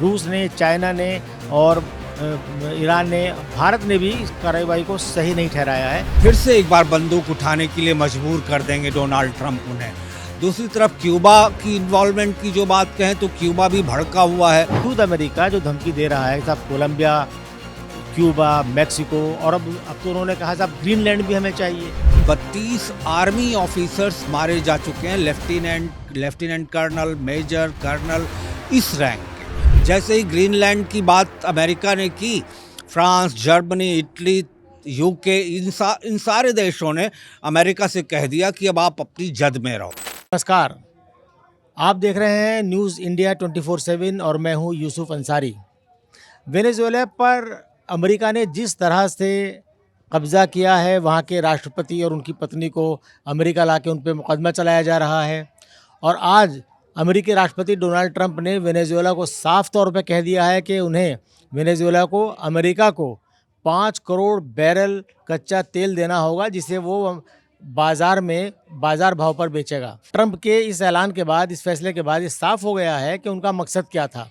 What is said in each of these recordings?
रूस ने, चाइना ने और ईरान ने, भारत ने भी इस कार्रवाई को सही नहीं ठहराया है। फिर से एक बार बंदूक उठाने के लिए मजबूर कर देंगे डोनाल्ड ट्रंप उन्हें। दूसरी तरफ क्यूबा की इन्वॉल्वमेंट की जो बात कहें तो क्यूबा भी भड़का हुआ है। खुद अमेरिका जो धमकी दे रहा है, साहब कोलंबिया, क्यूबा, मेक्सिको और अब तो उन्होंने कहा साहब ग्रीनलैंड भी हमें चाहिए। 32 आर्मी ऑफिसर्स मारे जा चुके हैं, लेफ्टिनेंट कर्नल, मेजर कर्नल, इस रैंक के। जैसे ही ग्रीनलैंड की बात अमेरिका ने की, फ्रांस, जर्मनी, इटली, यूके, इन सारे देशों ने अमेरिका से कह दिया कि अब आप अपनी जद में रहो। नमस्कार, आप देख रहे हैं न्यूज़ इंडिया 24/7 और मैं हूं यूसुफ अंसारी। वेनेजुएला पर अमेरिका ने जिस तरह से कब्ज़ा किया है, वहां के राष्ट्रपति और उनकी पत्नी को अमेरिका लाके उन पर मुकदमा चलाया जा रहा है। और आज अमेरिकी राष्ट्रपति डोनाल्ड ट्रंप ने वेनेजुएला को साफ तौर पर कह दिया है कि उन्हें वेनेजुएला को, अमेरिका को 5 करोड़ बैरल कच्चा तेल देना होगा, जिसे वो बाजार भाव पर बेचेगा। ट्रंप के इस ऐलान के बाद, इस फैसले के बाद ये साफ हो गया है कि उनका मकसद क्या था।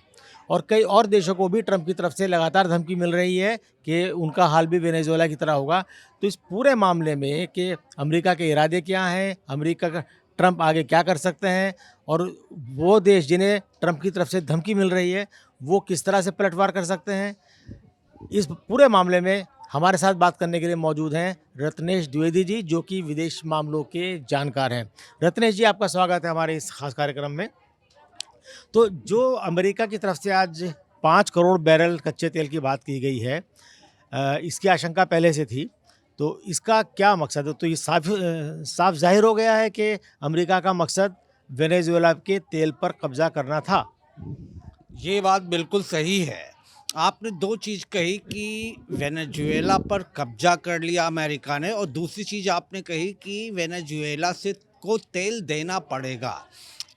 और कई और देशों को भी ट्रंप की तरफ से लगातार धमकी मिल रही है कि उनका हाल भी वेनेजुएला की तरह होगा। तो इस पूरे मामले में कि अमेरिका के इरादे क्या हैं, अमेरिका का ट्रंप आगे क्या कर सकते हैं और वो देश जिन्हें ट्रंप की तरफ से धमकी मिल रही है वो किस तरह से पलटवार कर सकते हैं, इस पूरे मामले में हमारे साथ बात करने के लिए मौजूद हैं रत्नेश द्विवेदी जी, जो कि विदेश मामलों के जानकार हैं। रत्नेश जी, आपका स्वागत है हमारे इस खास कार्यक्रम में। तो जो अमेरिका की तरफ से आज 5 करोड़ बैरल कच्चे तेल की बात की गई है, इसकी आशंका पहले से थी, तो इसका क्या मकसद है? तो ये साफ जाहिर हो गया है कि अमेरिका का मकसद वेनेजुएला के तेल पर कब्जा करना था। ये बात बिल्कुल सही है। आपने दो चीज़ कही कि वेनेजुएला पर कब्जा कर लिया अमेरिका ने, और दूसरी चीज़ आपने कही कि वेनेजुएला से को तेल देना पड़ेगा।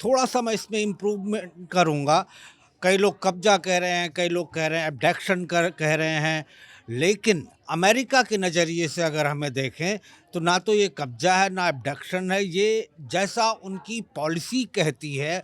थोड़ा सा मैं इसमें इम्प्रूवमेंट करूँगा। कई लोग कब्जा कह रहे हैं, कई लोग कह रहे हैं एब्डक्शन कह रहे हैं, लेकिन अमेरिका के नज़रिए से अगर हमें देखें तो ना तो ये कब्जा है ना एब्डक्शन है। ये जैसा उनकी पॉलिसी कहती है,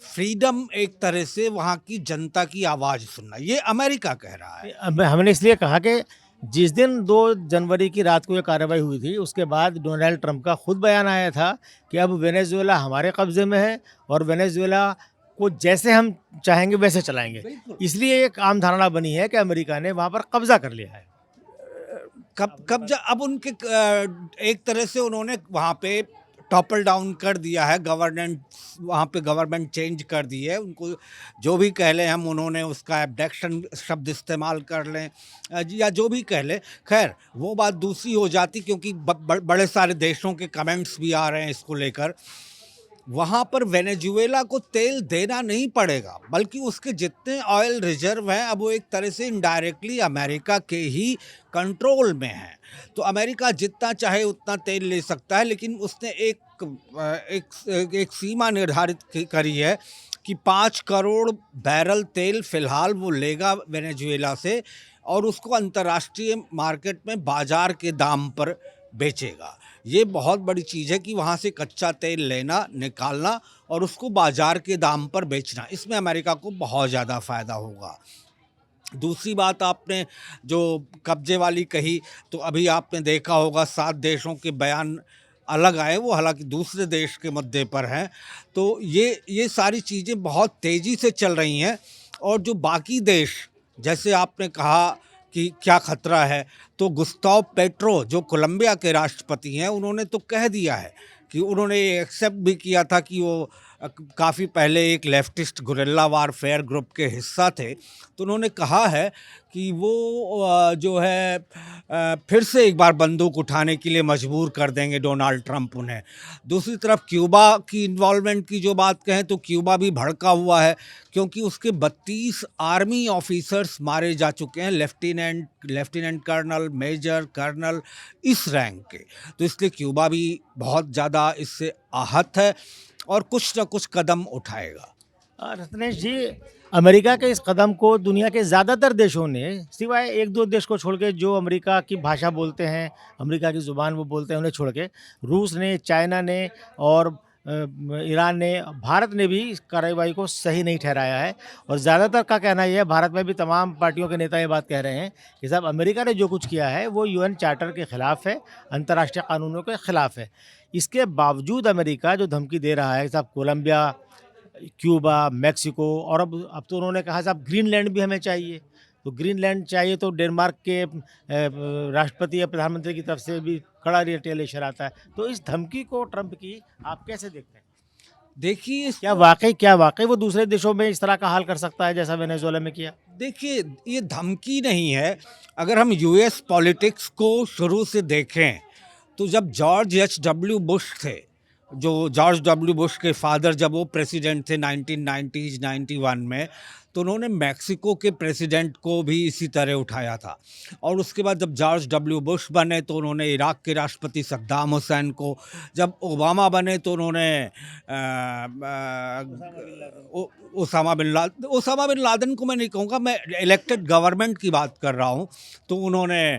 फ्रीडम, एक तरह से वहाँ की जनता की आवाज़ सुनना, ये अमेरिका कह रहा है। अब हमने इसलिए कहा कि जिस दिन 2 जनवरी की रात को ये कार्रवाई हुई थी, उसके बाद डोनाल्ड ट्रंप का खुद बयान आया था कि अब वेनेजुएला हमारे कब्जे में है और वेनेजुएला को जैसे हम चाहेंगे वैसे चलाएंगे। इसलिए एक आम धारणा बनी है कि अमेरिका ने वहाँ पर कब्जा कर लिया है। कब्जा अब उनके एक तरह से उन्होंने वहाँ पे टॉपल डाउन कर दिया है, वहाँ पे गवर्नमेंट चेंज कर दी है। उनको जो भी कह लें हम, उन्होंने उसका एब्डक्शन शब्द इस्तेमाल कर लें या जो भी कह लें, खैर वो बात दूसरी हो जाती, क्योंकि बड़े सारे देशों के कमेंट्स भी आ रहे हैं इसको लेकर। वहाँ पर वेनेजुएला को तेल देना नहीं पड़ेगा, बल्कि उसके जितने ऑयल रिजर्व हैं अब वो एक तरह से इनडायरेक्टली अमेरिका के ही कंट्रोल में हैं। तो अमेरिका जितना चाहे उतना तेल ले सकता है, लेकिन उसने एक सीमा निर्धारित करी है कि 5 करोड़ बैरल तेल फ़िलहाल वो लेगा वेनेजुएला से, और उसको अंतर्राष्ट्रीय मार्केट में बाज़ार के दाम पर बेचेगा। ये बहुत बड़ी चीज़ है कि वहाँ से कच्चा तेल लेना, निकालना और उसको बाज़ार के दाम पर बेचना, इसमें अमेरिका को बहुत ज़्यादा फ़ायदा होगा। दूसरी बात आपने जो कब्जे वाली कही, तो अभी आपने देखा होगा 7 देशों के बयान अलग आए, वो हालांकि दूसरे देश के मुद्दे पर हैं। तो ये सारी चीज़ें बहुत तेज़ी से चल रही हैं। और जो बाकी देश, जैसे आपने कहा कि क्या खतरा है, तो गुस्ताव पेट्रो जो कोलंबिया के राष्ट्रपति हैं, उन्होंने तो कह दिया है कि उन्होंने एक्सेप्ट भी किया था कि वो काफ़ी पहले एक लेफ्टिस्ट गुरिल्ला वारफेयर ग्रुप के हिस्सा थे। तो उन्होंने कहा है कि वो जो है फिर से एक बार बंदूक उठाने के लिए मजबूर कर देंगे डोनाल्ड ट्रंप उन्हें। दूसरी तरफ क्यूबा की इन्वॉल्वमेंट की जो बात कहें तो क्यूबा भी भड़का हुआ है, क्योंकि उसके 32 आर्मी ऑफिसर्स मारे जा चुके हैं, लेफ्टिनेंट कर्नल, मेजर कर्नल, इस रैंक के। तो इसलिए क्यूबा भी बहुत ज़्यादा इससे आहत है और कुछ न कुछ कदम उठाएगा। रत्नेश जी, अमेरिका के इस कदम को दुनिया के ज़्यादातर देशों ने, सिवाय 1-2 देश को छोड़ के जो अमेरिका की भाषा बोलते हैं, अमेरिका की ज़ुबान वो बोलते हैं, उन्हें छोड़ के रूस ने, चाइना ने और ईरान ने, भारत ने भी इस कार्रवाई को सही नहीं ठहराया है और ज़्यादातर का कहना ये है, भारत में भी तमाम पार्टियों के नेता ये बात कह रहे हैं कि साहब अमेरिका ने जो कुछ किया है वो यूएन चार्टर के ख़िलाफ़ है, अंतर्राष्ट्रीय कानूनों के ख़िलाफ़ है। इसके बावजूद अमेरिका जो धमकी दे रहा है कि साहब कोलंबिया, क्यूबा, मेक्सिको और अब तो उन्होंने कहा साहब ग्रीनलैंड भी हमें चाहिए। तो ग्रीनलैंड चाहिए तो डेनमार्क के राष्ट्रपति या प्रधानमंत्री की तरफ से भी कड़ा रिटेलिएशन आता है। तो इस धमकी को ट्रंप की आप कैसे देखते हैं? देखिए क्या वाक़ई वो दूसरे देशों में इस तरह का हाल कर सकता है जैसा वेनेज़ुएला में किया? देखिए, ये धमकी नहीं है। अगर हम यूएस पॉलिटिक्स को शुरू से देखें, तो जब जॉर्ज एच डब्ल्यू बुश थे, जो जॉर्ज डब्ल्यू बुश के फादर जब वो प्रेसिडेंट थे 1990s 91 में, तो उन्होंने मैक्सिको के प्रेसिडेंट को भी इसी तरह उठाया था। और उसके बाद जब जॉर्ज डब्ल्यू बुश बने तो उन्होंने इराक के राष्ट्रपति सद्दाम हुसैन को, जब ओबामा बने तो उन्होंने ओसामा बिन लादेन को मैं नहीं कहूँगा, मैं इलेक्टेड गवर्नमेंट की बात कर रहा हूँ। तो उन्होंने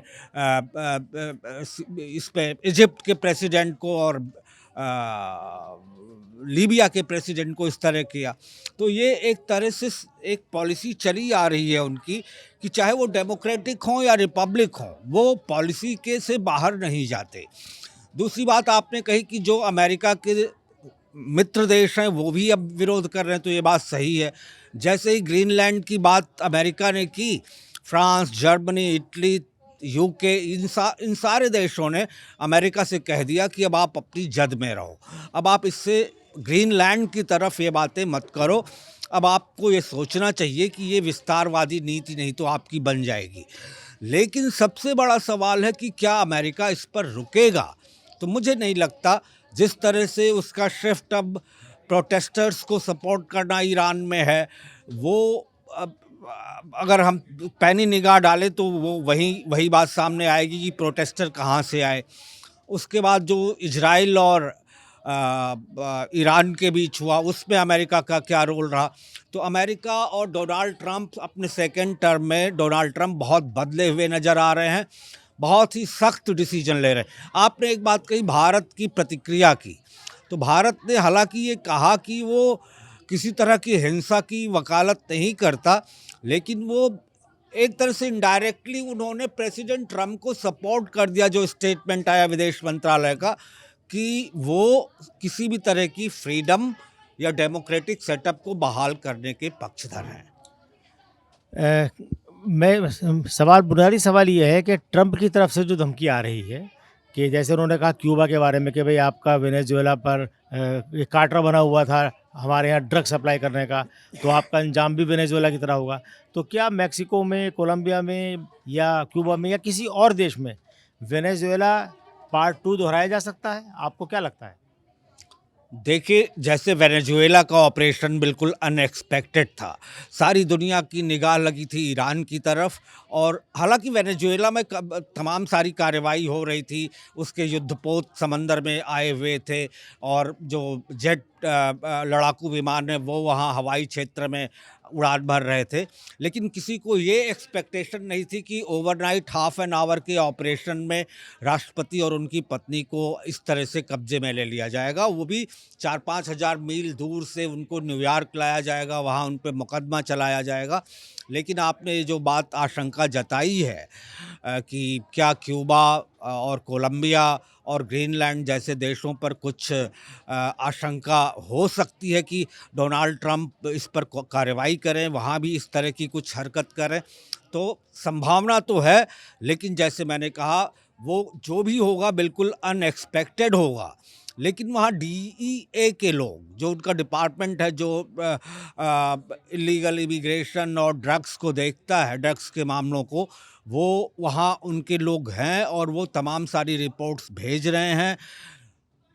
इस पे इजिप्ट के प्रेसिडेंट को और लीबिया के प्रेसिडेंट को इस तरह किया। तो ये एक तरह से एक पॉलिसी चली आ रही है उनकी कि चाहे वो डेमोक्रेटिक हों या रिपब्लिक हों, वो पॉलिसी के से बाहर नहीं जाते। दूसरी बात आपने कही कि जो अमेरिका के मित्र देश हैं वो भी अब विरोध कर रहे हैं, तो ये बात सही है। जैसे ही ग्रीनलैंड की बात अमेरिका ने की, फ्रांस, जर्मनी, इटली, यूके, इन सारे देशों ने अमेरिका से कह दिया कि अब आप अपनी जद में रहो, अब आप इससे ग्रीनलैंड की तरफ ये बातें मत करो, अब आपको ये सोचना चाहिए कि ये विस्तारवादी नीति नहीं तो आपकी बन जाएगी। लेकिन सबसे बड़ा सवाल है कि क्या अमेरिका इस पर रुकेगा? तो मुझे नहीं लगता। जिस तरह से उसका शिफ्ट अब प्रोटेस्टर्स को सपोर्ट करना ईरान में है, वो अब अगर हम पैनी निगाह डालें तो वो वही बात सामने आएगी कि प्रोटेस्टर कहाँ से आए। उसके बाद जो इजराइल और ईरान के बीच हुआ, उसमें अमेरिका का क्या रोल रहा। तो अमेरिका और डोनाल्ड ट्रंप अपने सेकेंड टर्म में डोनाल्ड ट्रंप बहुत बदले हुए नज़र आ रहे हैं, बहुत ही सख्त डिसीजन ले रहे हैं। आपने एक बात कही भारत की प्रतिक्रिया की, तो भारत ने हालांकि ये कहा कि वो किसी तरह की हिंसा की वकालत नहीं करता, लेकिन वो एक तरह से इनडायरेक्टली उन्होंने प्रेसिडेंट ट्रंप को सपोर्ट कर दिया। जो स्टेटमेंट आया विदेश मंत्रालय का कि वो किसी भी तरह की फ्रीडम या डेमोक्रेटिक सेटअप को बहाल करने के पक्षधर हैं। बुनियादी सवाल ये है कि ट्रंप की तरफ से जो धमकी आ रही है कि जैसे उन्होंने कहा क्यूबा के बारे में कि भाई आपका वेनेजुएला पर एक कार्टर बना हुआ था हमारे यहाँ ड्रग सप्लाई करने का, तो आपका अंजाम भी वेनेजुएला की तरह होगा। तो क्या मैक्सिको में, कोलंबिया में या क्यूबा में या किसी और देश में वेनेजुएला पार्ट 2 दोहराया जा सकता है? आपको क्या लगता है? देखिए, जैसे वेनेजुएला का ऑपरेशन बिल्कुल अनएक्सपेक्टेड था, सारी दुनिया की निगाह लगी थी ईरान की तरफ, और हालांकि वेनेजुएला में तमाम सारी कार्रवाई हो रही थी, उसके युद्धपोत समंदर में आए हुए थे और जो जेट लड़ाकू विमान है वो वहाँ हवाई क्षेत्र में उड़ान भर रहे थे। लेकिन किसी को ये एक्सपेक्टेशन नहीं थी कि ओवरनाइट हाफ एन आवर के ऑपरेशन में राष्ट्रपति और उनकी पत्नी को इस तरह से कब्जे में ले लिया जाएगा, वो भी 4-5 हज़ार मील दूर से उनको न्यूयॉर्क लाया जाएगा, वहाँ उन पर मुकदमा चलाया जाएगा। लेकिन आपने जो बात आशंका जताई है कि क्या क्यूबा और कोलंबिया और ग्रीनलैंड जैसे देशों पर कुछ आशंका हो सकती है कि डोनाल्ड ट्रंप इस पर कार्रवाई करें, वहाँ भी इस तरह की कुछ हरकत करें, तो संभावना तो है। लेकिन जैसे मैंने कहा, वो जो भी होगा बिल्कुल अनएक्सपेक्टेड होगा। लेकिन वहाँ डीईए के लोग, जो उनका डिपार्टमेंट है जो इलीगल इमिग्रेशन और ड्रग्स को देखता है, ड्रग्स के मामलों को, वो वहाँ उनके लोग हैं और वो तमाम सारी रिपोर्ट्स भेज रहे हैं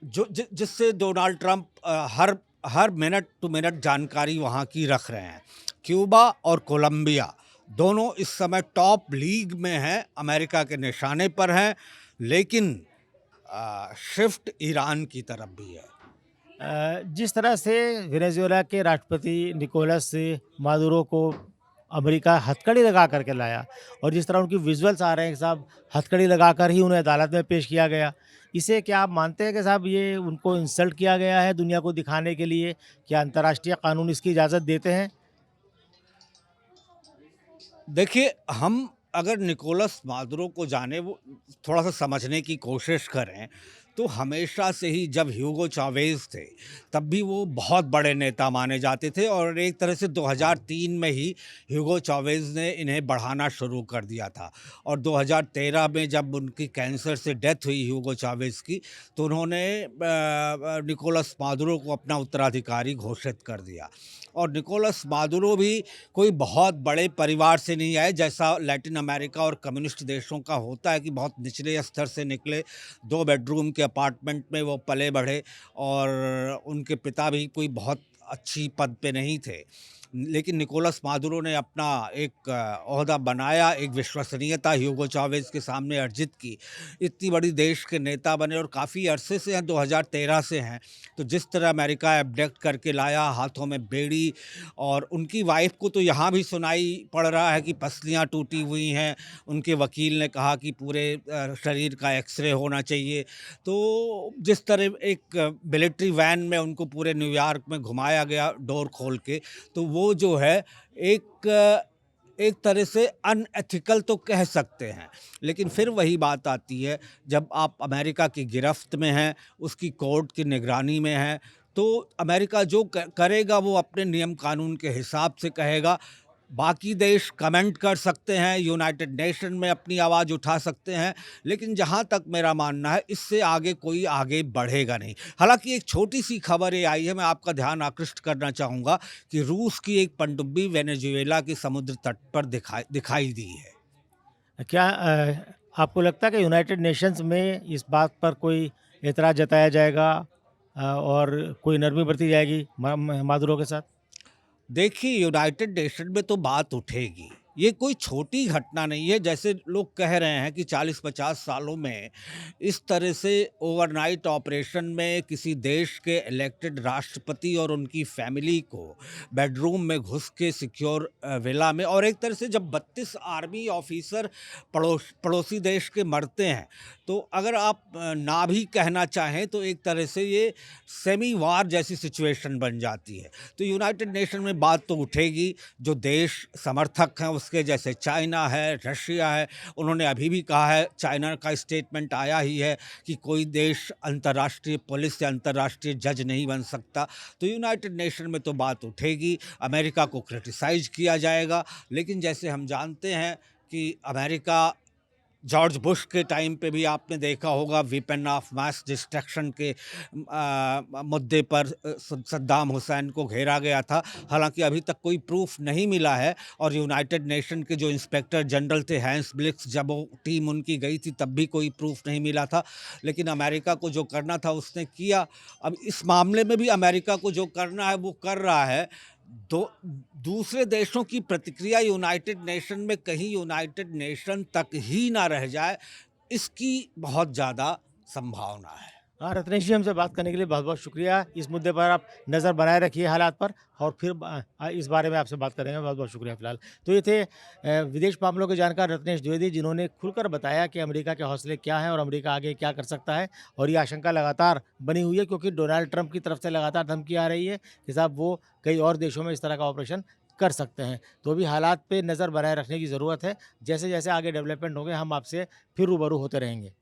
जिससे Donald Trump her minute to minute जानकारी वहाँ की रख रहे हैं। क्यूबा और कोलंबिया दोनों इस समय टॉप लीग में हैं, अमेरिका के निशाने पर हैं, लेकिन शिफ्ट ईरान की तरफ भी है। जिस तरह से वेनेजुएला के राष्ट्रपति निकोलस मादुरो को अमेरिका हथकड़ी लगा कर के लाया और जिस तरह उनकी विजुअल्स आ रहे हैं कि साहब हथकड़ी लगाकर ही उन्हें अदालत में पेश किया गया। इसे क्या आप मानते हैं कि साहब ये उनको इंसल्ट किया गया है दुनिया को दिखाने के लिए? क्या अंतर्राष्ट्रीय कानून इसकी इजाज़त देते हैं? देखिए, हम अगर निकोलस मादुरो को जाने वो थोड़ा-सा समझने की कोशिश करें, तो हमेशा से ही जब ह्यूगो चावेज़ थे, तब भी वो बहुत बड़े नेता माने जाते थे और एक तरह से 2003 में ही ह्यूगो चावेज़ ने इन्हें बढ़ाना शुरू कर दिया था और 2013 में जब उनकी कैंसर से डेथ हुई ह्यूगो चावेज़ की, तो उन्होंने निकोलस मादुरो को अपना उत्तराधिकारी घोषित कर दिया और निकोलस मादुरो भी कोई बहुत बड़े परिवार से नहीं आए, जैसा लैटिन अमेरिका और कम्युनिस्ट देशों का होता है कि बहुत निचले स्तर से निकले, 2 बेडरूम के अपार्टमेंट में वो पले बढ़े और उनके पिता भी कोई बहुत अच्छी पद पे नहीं थे। लेकिन निकोलस मादुरो ने अपना एक ओहदा बनाया, एक विश्वसनीयता ह्यूगो चावेज़ के सामने अर्जित की। इतनी बड़ी देश के नेता बने और काफ़ी अरसे से हैं, 2013 से हैं। तो जिस तरह अमेरिका एब्डक्ट करके लाया, हाथों में बेड़ी और उनकी वाइफ़ को तो यहाँ भी सुनाई पड़ रहा है कि पसलियाँ टूटी हुई हैं। उनके वकील ने कहा कि पूरे शरीर का एक्स-रे होना चाहिए। तो जिस तरह एक मिलिट्री वैन में उनको पूरे न्यूयॉर्क में घुमाया गया डोर खोल के, तो वो जो है एक तरह से अनएथिकल तो कह सकते हैं। लेकिन फिर वही बात आती है, जब आप अमेरिका की गिरफ्त में हैं, उसकी कोर्ट की निगरानी में हैं, तो अमेरिका जो करेगा वो अपने नियम कानून के हिसाब से कहेगा। बाकी देश कमेंट कर सकते हैं, यूनाइटेड नेशन में अपनी आवाज़ उठा सकते हैं, लेकिन जहाँ तक मेरा मानना है इससे आगे कोई आगे बढ़ेगा नहीं। हालाँकि एक छोटी-सी खबर ये आई है, मैं आपका ध्यान आकृष्ट करना चाहूँगा कि रूस की एक पनडुब्बी वेनेजुएला के समुद्र तट पर दिखाई दी है। क्या आपको लगता है कि यूनाइटेड नेशंस में इस बात पर कोई एतराज़ जताया जाएगा और कोई नरमी बरती जाएगी मादुरो के साथ? देखिए, यूनाइटेड नेशन में तो बात उठेगी। ये कोई छोटी घटना नहीं है, जैसे लोग कह रहे हैं कि 40-50 सालों में इस तरह से ओवरनाइट ऑपरेशन में किसी देश के इलेक्टेड राष्ट्रपति और उनकी फैमिली को बेडरूम में घुस के सिक्योर विला में और एक तरह से जब 32 आर्मी ऑफिसर पड़ोसी देश के मरते हैं, तो अगर आप ना भी कहना चाहें तो एक तरह से ये सेमी वार जैसी सिचुएशन बन जाती है। तो यूनाइटेड नेशन में बात तो उठेगी, जो देश समर्थक हैं उसके जैसे चाइना है, रशिया है, उन्होंने अभी भी कहा है, चाइना का स्टेटमेंट आया ही है कि कोई देश अंतर्राष्ट्रीय पुलिस या अंतर्राष्ट्रीय जज नहीं बन सकता। तो यूनाइटेड नेशन में तो बात उठेगी, अमेरिका को क्रिटिसाइज़ किया जाएगा, लेकिन जैसे हम जानते हैं कि अमेरिका जॉर्ज बुश के टाइम पे भी आपने देखा होगा वेपन ऑफ मास डिस्ट्रक्शन के मुद्दे पर सद्दाम हुसैन को घेरा गया था। हालांकि अभी तक कोई प्रूफ नहीं मिला है और यूनाइटेड नेशन के जो इंस्पेक्टर जनरल थे हैंस ब्लिक्स, जब वो टीम उनकी गई थी तब भी कोई प्रूफ नहीं मिला था। लेकिन अमेरिका को जो करना था उसने किया। अब इस मामले में भी अमेरिका को जो करना है वो कर रहा है। दो दूसरे देशों की प्रतिक्रिया यूनाइटेड नेशन में कहीं यूनाइटेड नेशन तक ही ना रह जाए, इसकी बहुत ज़्यादा संभावना है। हाँ, रत्नेश जी हमसे बात करने के लिए बहुत-बहुत शुक्रिया। इस मुद्दे पर आप नज़र बनाए रखिए हालात पर और फिर इस बारे में आपसे बात करेंगे। बहुत-बहुत शुक्रिया फ़िलहाल। तो ये थे विदेश मामलों के जानकार रत्नेश द्विवेदी जिन्होंने खुलकर बताया कि अमेरिका के हौसले क्या हैं और अमेरिका आगे क्या कर सकता है और ये आशंका लगातार बनी हुई है क्योंकि डोनाल्ड ट्रंप की तरफ से लगातार धमकी आ रही है कि साहब वो कई और देशों में इस तरह का ऑपरेशन कर सकते हैं। तो अभी हालात पे नज़र बनाए रखने की ज़रूरत है। जैसे-जैसे आगे डेवलपमेंट होंगे हम आपसे फिर रूबरू होते रहेंगे।